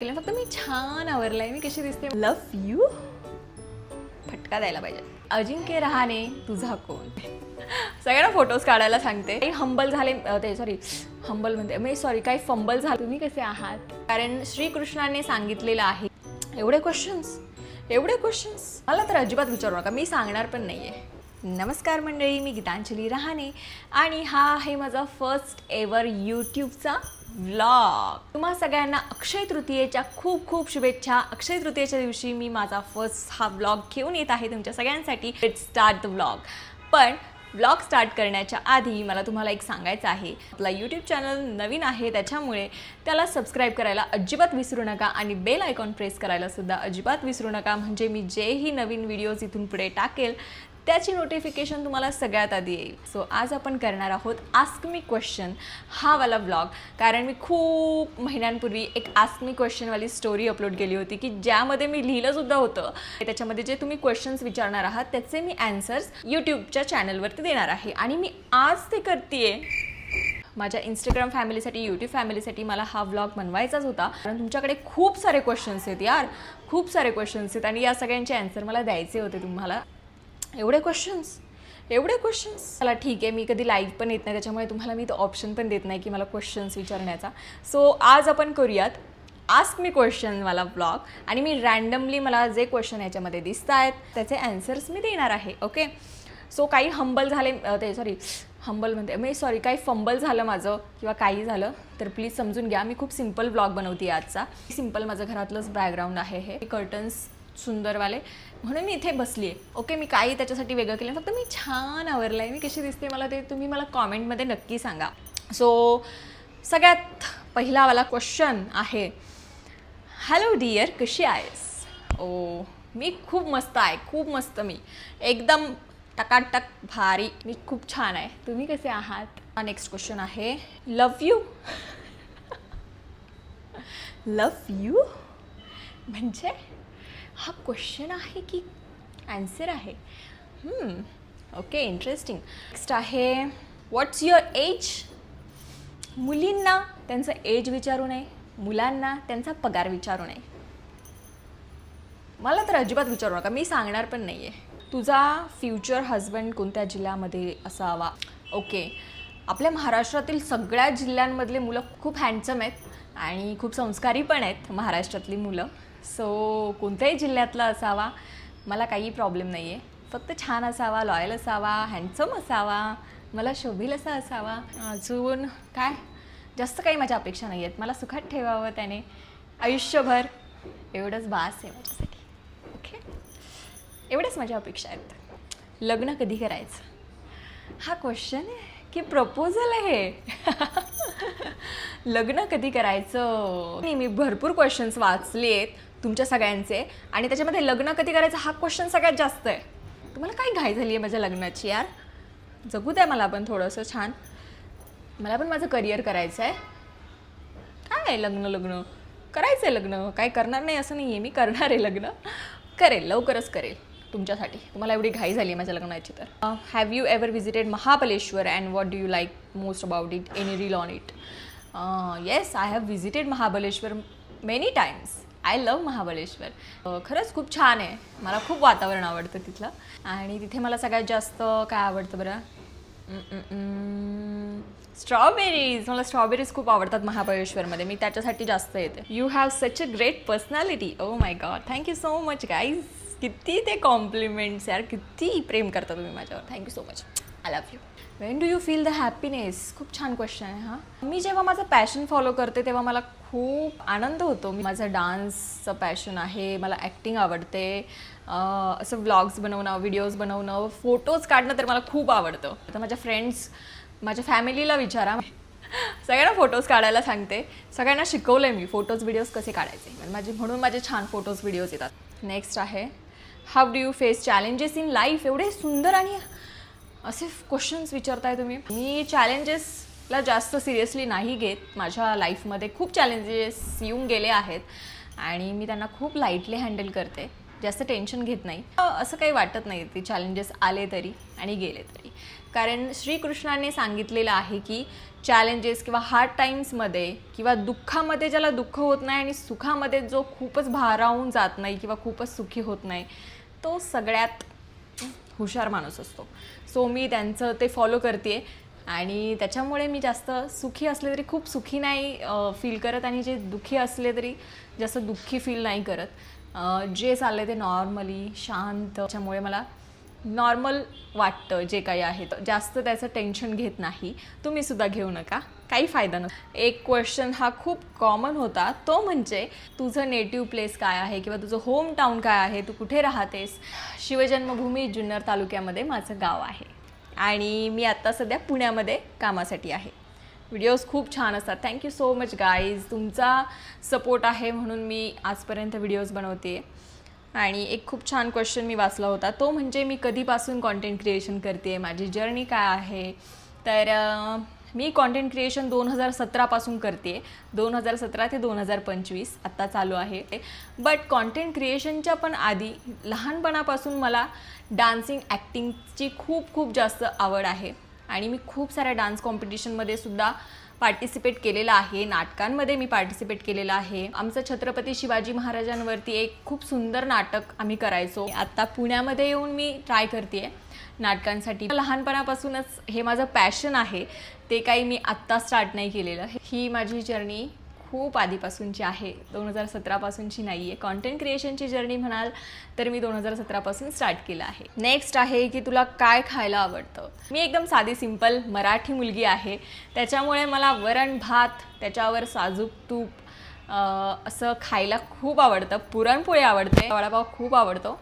फक्त मी छान आवरलाय, मी कशी दिसते, लव यू फटका द्यायला पाहिजे. अजिंक्य रहाणे तुझा कोण. सगळ्यांना फोटोज काढायला सांगते. काही हंबल झाले ते सॉरी हंबल म्हणते मी सॉरी काही फंबल झालं. तुम्ही कसे आहात, कारण श्रीकृष्णाने सांगितलेलं आहे. एवढे क्वेश्चन्स मला तर अजिबात विचारू नका, मी सांगणार पण नाहीये. नमस्कार मंडळी, मी गीतांजली रहाणे आणि हा आहे माझा फर्स्ट एव्हर यूट्यूबचा व्लॉग. तुम्हा सगळ्यांना अक्षय तृतीयेच्या खूप खूप शुभेच्छा. अक्षय तृतीयेच्या दिवशी मी माझा फर्स्ट हा व्लॉग घेऊन येत आहे तुमच्या सगळ्यांसाठी. Let's start the vlog. पण व्लॉग स्टार्ट करण्याच्या आधी मला तुम्हाला एक सांगायचं आहे. आपला यूट्यूब चॅनल नवीन आहे, त्याच्यामुळे त्याला सबस्क्राईब करायला अजिबात विसरू नका आणि बेल आयकॉन प्रेस करायला सुद्धा अजिबात विसरू नका, म्हणजे मी जेही नवीन व्हिडिओज इथून पुढे टाकेल त्याची नोटिफिकेशन तुम्हाला सगळ्यात आधी येईल. सो आज आपण करणार आहोत आस्क मी क्वेश्चन हा वाला व्लॉग. कारण मी खूप महिन्यांपूर्वी एक आस्क मी क्वेश्चनवाली स्टोरी अपलोड केली होती की ज्यामध्ये मी लिहिलंसुद्धा होतं. त्याच्यामध्ये जे तुम्ही क्वेश्चन्स विचारणार आहात त्याचे मी ॲन्सर्स यूट्यूबच्या चॅनलवरती देणार आहे. आणि मी आज ते करते माझ्या इंस्टाग्राम फॅमिलीसाठी, यूट्यूब फॅमिलीसाठी. मला हा व्लॉग बनवायचाच होता कारण तुमच्याकडे खूप सारे क्वेश्चन्स आहेत यार, खूप सारे क्वेश्चन्स आहेत आणि या सगळ्यांचे ॲन्सर मला द्यायचे होते तुम्हाला. एवढे क्वेश्चन्स चला ठीक आहे, मी कधी लाईव्ह पण येत नाही त्याच्यामुळे तुम्हाला मी तो ऑप्शन पण देत नाही की मला क्वेश्चन्स विचारण्याचा. सो आज आपण करूयात आस्क मी क्वेश्चन वाला व्लॉग आणि मी रँडमली मला जे क्वेश्चन याच्यामध्ये दिसत आहेत त्याचे ॲन्सर्स मी देणार आहे. ओके. सो काही हंबल झाले ते सॉरी हंबल म्हणते मी सॉरी काही फंबल झालं माझं किंवा काही झालं तर प्लीज समजून घ्या. मी खूप सिम्पल व्लॉग बनवते आजचा. सिम्पल माझं घरातलंच बॅकग्राऊंड आहे, हे कर्टन्स सुंदरवाले म्हणून मी इथे बसली आहे. ओके. मी काही त्याच्यासाठी वेगळं केलं, फक्त मी छान आवरलं आहे. मी कशी दिसते मला ते तुम्ही मला कॉमेंटमध्ये नक्की सांगा. सो सगळ्यात पहिलावाला क्वेश्चन आहे, हॅलो डिअर कशी आहेस. ओ मी खूप मस्त आहे, खूप मस्त. मी एकदम टकाटक भारी, मी खूप छान आहे. तुम्ही कसे आहात. नेक्स्ट क्वेश्चन आहे, लव यू. लव यू म्हणजे हा क्वेश्चन आहे की ॲन्सर आहे. Okay, interesting. नेक्स्ट आहे, व्हॉट्स युअर एज. मुलींना त्यांचं एज विचारू नये, मुलांना त्यांचा पगार विचारू नये. मला तर अजिबात विचारू नका, मी सांगणार पण नाही आहे. तुझा फ्युचर हजबंड कोणत्या जिल्ह्यामध्ये असावा. ओके. आपल्या महाराष्ट्रातील सगळ्या जिल्ह्यांमधले मुलं खूप हँडसम आहेत आणि खूप संस्कारी पण आहेत महाराष्ट्रातली मुलं. सो कोणत्याही जिल्ह्यातला असावा, मला काही प्रॉब्लेम नाही आहे. फक्त छान असावा, लॉयल असावा, हँडसम असावा, मला शोभेल असा असावा. अजून काय जास्त काही माझ्या अपेक्षा नाही आहेत. मला सुखात ठेवावं त्याने आयुष्यभर, एवढंच बास आहे माझ्यासाठी. ओके, एवढ्याच माझ्या अपेक्षा आहेत. लग्न कधी करायचं हा क्वेश्चन आहे की प्रपोजल आहे. लग्न कधी करायचं. मी भरपूर क्वेश्चन्स वाचले आहेत तुमच्या सगळ्यांचे आणि त्याच्यामध्ये लग्न कधी करायचं हा क्वेश्चन सगळ्यात जास्त आहे. तुम्हाला काय घाई झाली आहे माझ्या लग्नाची यार. जगू द्या मला पण थोडंसं छान. मला पण माझं करिअर करायचं आहे. काय आहे लग्न करायचं आहे. लग्न काय करणार नाही असं नाही आहे, मी करणार आहे लग्न. करेल, लवकरच करेल तुमच्यासाठी. तुम्हाला एवढी घाई झाली आहे माझ्या लग्नाची तर. Have you ever visited Mahabaleshwar and what do you like most about it, any reel on it. Yes, I have visited Mahabaleshwar many times. I love Mahabaleshwar. खरंच खूप छान आहे. मला खूप वातावरण आवडतं तिथलं आणि तिथे मला सगळ्यात जास्त काय आवडतं बरं, स्ट्रॉबेरीज. मला स्ट्रॉबेरीज खूप आवडतात महाबळेश्वरमध्ये, मी त्याच्यासाठी जास्त येते. You have such a great personality. Oh my God, thank you so much guys. किती ते कॉम्प्लिमेंट्स यार, किती प्रेम करता तुम्ही माझ्यावर. Thank you so much. I love you. Wien do you feel the happiness. खूप छान क्वेश्चन आहे हा. मी जेव्हा माझं पॅशन फॉलो करते तेव्हा मला खूप आनंद होतो. माझं डान्सचं पॅशन आहे, मला ॲक्टिंग आवडते, असं व्लॉग्स बनवणं, व्हिडिओज बनवणं, फोटोज काढणं तर मला खूप आवडतं. तर माझ्या फ्रेंड्स, माझ्या फॅमिलीला विचारा, सगळ्यांना फोटोज काढायला सांगते. सगळ्यांना शिकवलं आहे मी फोटोज व्हिडिओज कसे काढायचे, म्हणून माझे छान फोटोज व्हिडिओज येतात. नेक्स्ट आहे, how do you face challenges in life. एवढे सुंदर आणि असे क्वेश्चन्स विचारताय तुम्ही. मी चॅलेंजेसला जास्त सिरियसली नाही घेत. माझ्या लाईफमध्ये खूप चॅलेंजेस येऊन गेले आहेत आणि मी त्यांना खूप लाईटली हँडल करते, जास्त टेन्शन घेत नाही. असं काही वाटत नाही ते चॅलेंजेस आले तरी आणि गेले तरी. कारण श्रीकृष्णाने सांगितलेलं आहे की चॅलेंजेस किंवा हार्ड टाईम्समध्ये किंवा दुःखामध्ये ज्याला दुःख होत नाही आणि सुखामध्ये जो खूपच भारावून जात नाही किंवा खूपच सुखी होत नाही, तो सगळ्यात हुशार माणूस असतो. सो मी त्यांचं ते फॉलो करते आणि त्याच्यामुळे मी जास्त सुखी असले तरी खूप सुखी नाही फील करत आणि जे दुःखी असले तरी जास्त दुःखी फील नाही करत. जे चाललं ते नॉर्मली शांत, त्याच्यामुळे मला नॉर्मल वाटतं जे काही आहे. जास्त त्याचं टेन्शन घेत नाही. तुम्हीसुद्धा घेऊ नका, काही फायदा नसतो. एक क्वेश्चन हा खूप कॉमन होता, तो म्हणजे तुझं नेटिव्ह प्लेस काय आहे किंवा तुझं होम टाऊन काय आहे, तू कुठे राहतेस. शिवजन्मभूमी जुन्नर तालुक्यामध्ये माझं गाव आहे आणि मी आत्ता सध्या पुण्यामध्ये कामासाठी आहे. व्हिडिओज खूप छान असतात. थँक्यू सो मच गाईज, तुमचा सपोर्ट आहे म्हणून मी आजपर्यंत व्हिडिओज बनवते. आणि एक खूप छान क्वेश्चन मी वाचला होता, तो म्हणजे मी कधीपासून कॉन्टेंट क्रिएशन करते, माझी जर्नी काय आहे. तर मी कॉन्टेंट क्रिएशन 2017पासून करते. 2017 ते 2025 आत्ता चालू आहे. बट कॉन्टेंट क्रिएशनच्या पण आधी लहानपणापासून मला डान्सिंग ॲक्टिंगची खूप खूप जास्त आवड आहे आणि मी खूप साऱ्या डान्स कॉम्पिटिशनमध्ये सुद्धा पार्टिसिपेट केलेलं आहे. नाटकांमध्ये मी पार्टिसिपेट केलेलं आहे. आमचं छत्रपती शिवाजी महाराजांवरती एक खूप सुंदर नाटक आम्ही करायचो. आत्ता पुण्यामध्ये येऊन मी ट्राय करते नाटकांसाठी. लहानपणापासूनच हे माझं पॅशन आहे, ते काही मी आत्ता स्टार्ट नाही केलेलं. ही माझी जर्नी खूप आधीपासूनची आहे, 2017पासूनची नाही आहे. कॉन्टेंट क्रिएशनची जर्नी म्हणाल तर मी 2017पासून स्टार्ट केलं आहे. नेक्स्ट आहे की तुला काय खायला आवडतं. मी एकदम साधी सिंपल मराठी मुलगी आहे, त्याच्यामुळे मला वरण भात, त्याच्यावर साजूक तूप असं खायला खूप आवडतं. पुरणपोळी आवडते, वडापाव खूप आवडतो,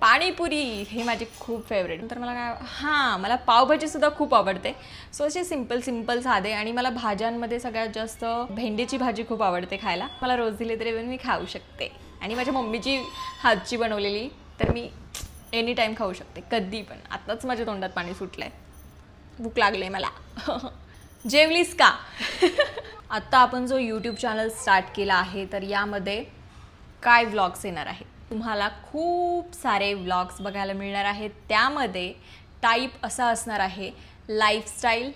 पाणीपुरी हे माझे खूप फेवरेट. नंतर मला काय मला पावभाजीसुद्धा खूप आवडते. सो असे सिंपल साधे. आणि मला भाज्यांमध्ये सगळ्यात जास्त भेंडीची भाजी खूप आवडते खायला. मला रोज दिले तरी मी खाऊ शकते आणि माझ्या मम्मीची हातची बनवलेली तर मी एनी टाईम खाऊ शकते, कधी पण. आत्ताच माझ्या तोंडात पाणी सुटलं आहे, भूक लागले मला. जेवलीस का? आत्ता आपण जो यूट्यूब चॅनल स्टार्ट केला आहे तर यामध्ये काय व्लॉग्स येणार आहे. तुम्हाला खूप सारे व्लॉग्स बघायला मिळणार आहेत. त्यामध्ये टाईप असा असणार आहे लाईफस्टाईल,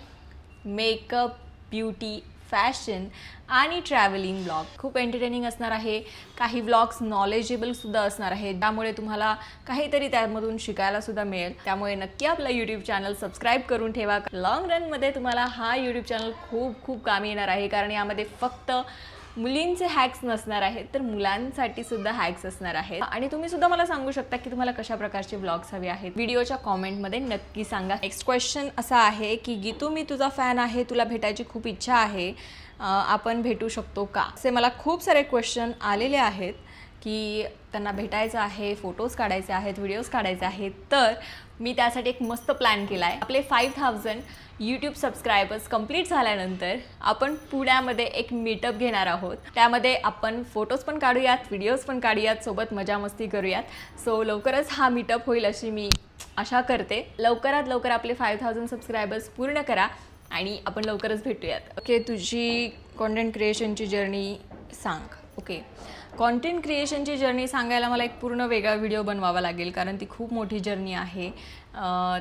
मेकअप, ब्युटी, फॅशन आणि ट्रॅव्हलिंग व्लॉग. खूप एंटरटेनिंग असणार आहे. काही व्लॉग्स नॉलेजेबलसुद्धा असणार आहे, त्यामुळे तुम्हाला काहीतरी त्यामधून शिकायलासुद्धा मिळेल. त्यामुळे नक्की आपला यूट्यूब चॅनल सबस्क्राईब करून ठेवा. लाँग रनमध्ये तुम्हाला हा यूट्यूब चॅनल खूप खूप कामी येणार आहे, कारण यामध्ये फक्त मुलींचे हॅक्स नसणार आहेत तर मुलांसाठी सुद्धा हॅक्स असणार आहेत. आणि तुम्ही सुद्धा मला सांगू शकता की तुम्हाला कशा प्रकारचे व्लॉग्स हवे आहेत. व्हिडिओच्या कॉमेंटमध्ये नक्की सांगा. नेक्स्ट क्वेश्चन असा आहे की गीतू, मी तुझा फॅन आहे, तुला भेटायची खूप इच्छा आहे, आपण भेटू शकतो का. असे मला खूप सारे क्वेश्चन आलेले आहेत की त्यांना भेटायचं आहे, फोटोज काढायचे आहेत, व्हिडिओज काढायचे आहेत. तर मी त्यासाठी एक मस्त प्लॅन केला आहे. आपले 5000 यूट्यूब सबस्क्रायबर्स कंप्लीट झाल्यानंतर आपण पुण्यामध्ये एक मीटअप घेणार आहोत. त्यामध्ये आपण फोटोज पण काढूयात, व्हिडिओज पण काढूयात, सोबत मजा मस्ती करूयात. सो लवकरच हा मीटअप होईल अशी मी आशा करते. लवकरात लवकर आपले 5000 सबस्क्रायबर्स पूर्ण करा आणि आपण लवकरच भेटूयात. ओके, तुझी कॉन्टेंट क्रिएशनची जर्नी सांग. ओके, कॉन्टेंट क्रिएशनची जर्नी सांगायला मला एक पूर्ण वेगळा व्हिडिओ बनवावा लागेल, कारण ती खूप मोठी जर्नी आहे.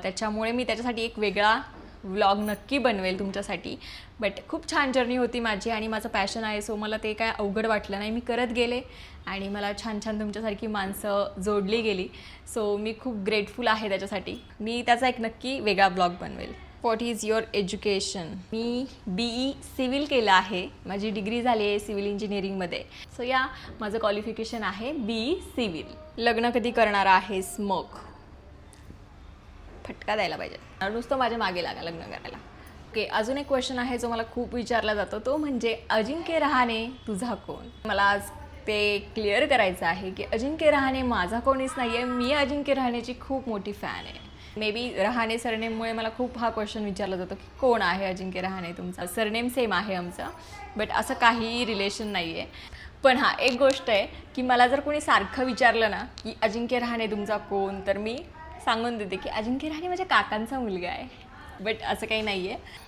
त्याच्यामुळे मी त्याच्यासाठी एक वेगळा व्लॉग नक्की बनवेल तुमच्यासाठी. बट खूप छान जर्नी होती माझी आणि माझं पॅशन आहे. सो मला ते काय अवघड वाटलं नाही, मी करत गेले आणि मला छान छान तुमच्यासारखी माणसं जोडली गेली. सो मी खूप ग्रेटफुल आहे त्याच्यासाठी. मी त्याचा एक नक्की वेगळा व्लॉग बनवेल. What is your education. Me BE civil केलं आहे, माझी डिग्री झाली आहे सिव्हिल इंजिनिअरिंगमध्ये. सो या माझं क्वालिफिकेशन आहे BE सिव्हिल. लग्न कधी करणार आहेस मग. फटका द्यायला पाहिजे, नुसतं माझ्या मागे लागा लग्न करायला. ओके, अजून एक क्वेश्चन आहे जो मला खूप विचारला जातो, तो म्हणजे अजिंक्य रहाणे तुझा कोण. मला आज ते क्लिअर करायचं आहे की अजिंक्य रहाणे माझा कोणीच नाही आहे. मी अजिंक्य रहाणेची खूप मोठी फॅन आहे. मे बी रहाणे सरनेममुळे मला खूप हा क्वेश्चन विचारला जातो की कोण आहे अजिंक्य रहाणे. तुमचा सरनेम सेम आहे आमचं, बट असं काही रिलेशन नाही आहे. पण हां, एक गोष्ट आहे की मला जर कोणी सारखं विचारलं ना की अजिंक्य रहाणे तुमचा कोण, तर मी सांगून देते की अजिंक्य रहाणे माझ्या काकांचा मुलगा आहे. बट असं काही नाही आहे.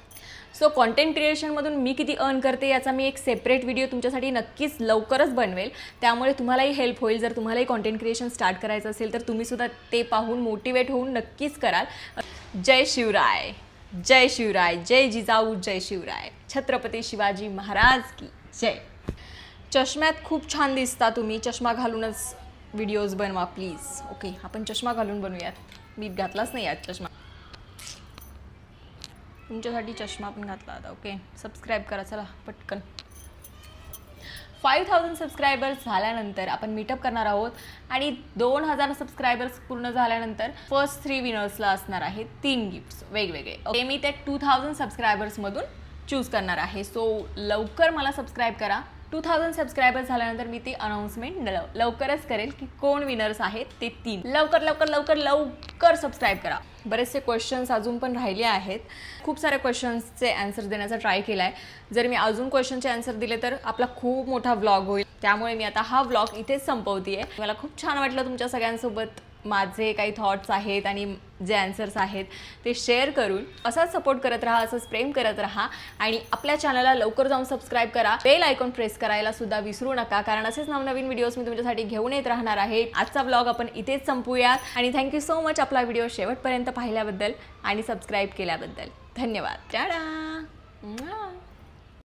सो कॉन्टेंट क्रिएशनमधून मी किती अर्न करते याचा मी एक सेपरेट व्हिडिओ तुमच्यासाठी नक्कीच लवकरच बनवेल. त्यामुळे तुम्हालाही हेल्प होईल. जर तुम्हालाही कॉन्टेंट क्रिएशन स्टार्ट करायचं असेल तर तुम्हीसुद्धा ते पाहून मोटिवेट होऊन नक्कीच कराल. जय शिवराय, जय शिवराय, जय जिजाऊ, जय शिवराय, छत्रपती शिवाजी महाराज की जय. चष्म्यात खूप छान दिसता तुम्ही. चष्मा घालूनच व्हिडिओज बनवा प्लीज. ओके, आपण चष्मा घालून बनवूयात. मी घातलाच नाही आज चष्मा. तुमच्यासाठी चष्मा पण घातला आता. ओके, सबस्क्राईब करा चला पटकन. 5000 सबस्क्रायबर्स झाल्यानंतर आपण मीटअप करणार आहोत आणि 2000 सबस्क्रायबर्स पूर्ण झाल्यानंतर फर्स्ट 3 विनर्सला असणार आहे 3 गिफ्ट्स वेगवेगळे. ओके, मी ते 2000 सबस्क्रायबर्समधून चूज करणार आहे. सो लवकर मला सबस्क्राईब करा. 2000 सबस्क्रायबर्स झाल्यानंतर मी ती अनाउन्समेंट लवकरच करेल की कोण विनर्स आहेत ते 3. लवकर लवकर लवकर लवकर सबस्क्राईब करा. बरेचसे क्वेश्चन्स अजून पण राहिले आहेत. खूप सारे क्वेश्चन्सचे आन्सर देण्याचा ट्राय केला आहे. जर मी अजून क्वेश्चनचे आन्सर दिले तर आपला खूप मोठा व्लॉग होईल. त्यामुळे मी आता हा व्लॉग इथेच संपवते. मला खूप छान वाटलं तुमच्या सगळ्यांसोबत माझे काही थॉट्स आहेत आणि जे आन्सर्स आहेत ते शेअर करून. असाच सपोर्ट करत राहा, असंच प्रेम करत राहा आणि आपल्या चॅनलला लवकर जाऊन सबस्क्राईब करा. बेल आयकॉन प्रेस करायला सुद्धा विसरू नका, कारण असेच नवनवीन व्हिडिओज मी तुमच्यासाठी घेऊन येत राहणार आहे. आजचा व्लॉग आपण इथेच संपूयात आणि थँक्यू सो मच आपला व्हिडिओ शेवटपर्यंत पाहिल्याबद्दल आणि सबस्क्राईब केल्याबद्दल. धन्यवाद. टाटा.